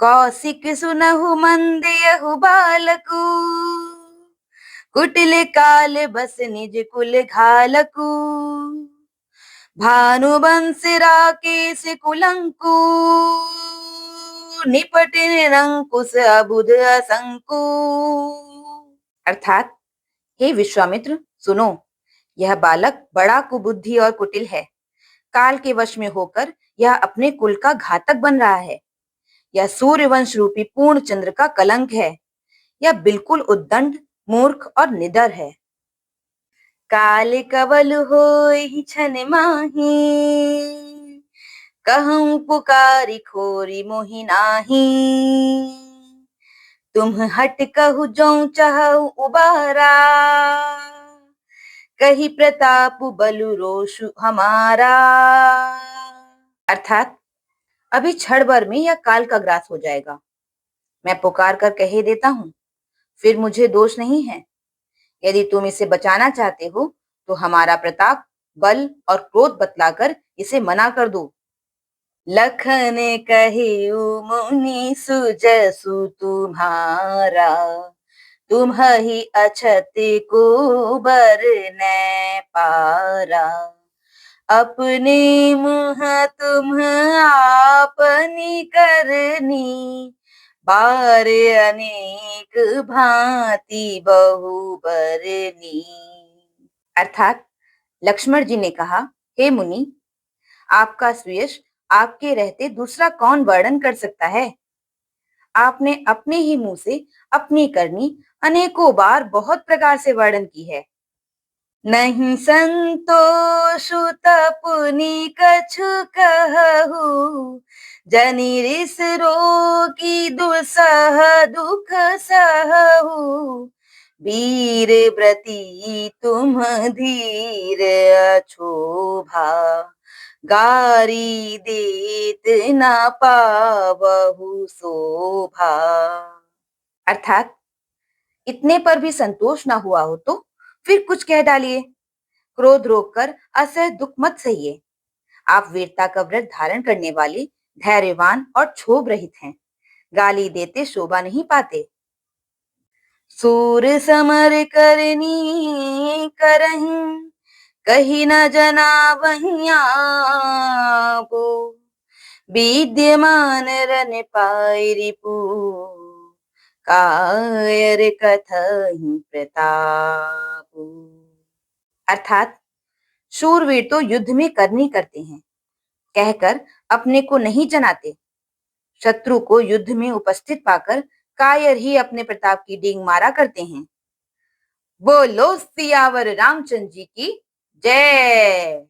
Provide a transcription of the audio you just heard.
कौशिक सुनहु मंदयहु बालकु, कुटिल काल बस निज कुल घालकु। भानुवंश राकेश कुलंकु, निपट निरंकुश अबुध असंकु। अर्थात, हे विश्वामित्र सुनो, यह बालक बड़ा कुबुद्धि और कुटिल है। काल के वश में होकर यह अपने कुल का घातक बन रहा है। यह सूर्यवंश रूपी पूर्ण चंद्र का कलंक है। यह बिल्कुल उद्दंड, मूर्ख और निडर है। काल कवल होई छन माही, कहूं पुकारी खोरी मोहि नाही। तुम हट कहु जो चहु उबारा, कही प्रताप बलु रोषु हमारा। अर्थात, अभी क्षण भर में यह काल का ग्रास हो जाएगा। मैं पुकार कर कह देता हूँ, फिर मुझे दोष नहीं है। यदि तुम इसे बचाना चाहते हो तो हमारा प्रताप, बल और क्रोध बतलाकर इसे मना कर दो। लखन कहिउ मुनि सुजसु तुम्हारा, तुम्हि अछत को बरनै पारा। अपने मुँह तुम आपनी करनी, बार अनेक भांति बहु बरनी। अर्थात, लक्ष्मण जी ने कहा, हे मुनि, आपका सुयश आपके रहते दूसरा कौन वर्णन कर सकता है। आपने अपने ही मुंह से अपनी करनी अनेकों बार बहुत प्रकार से वर्णन की है। नहीं संतोषु तपुनि कछु कहु, जनि रिस रोगी दुसह दुख सहु। वीर व्रती तुम धीर अछोभा, गारी देत न पावहु शोभा। अर्थात, इतने पर भी संतोष ना हुआ हो तो फिर कुछ कह डालिए। क्रोध रोककर असह दुख मत सहिए। आप वीरता का व्रत धारण करने वाले, धैर्यवान और क्षोभ रहित हैं। गाली देते शोभा नहीं पाते। सूर समर करनी करहीं, कही न जना वहियापो। विद्यमान रन पाई रिपु, कायर कथहि प्रतापु। अर्थात, शूरवीर तो युद्ध में करनी करते हैं, कहकर अपने को नहीं जनाते। शत्रु को युद्ध में उपस्थित पाकर कायर ही अपने प्रताप की डींग मारा करते हैं। बोलो सियावर रामचंद्र जी की जय।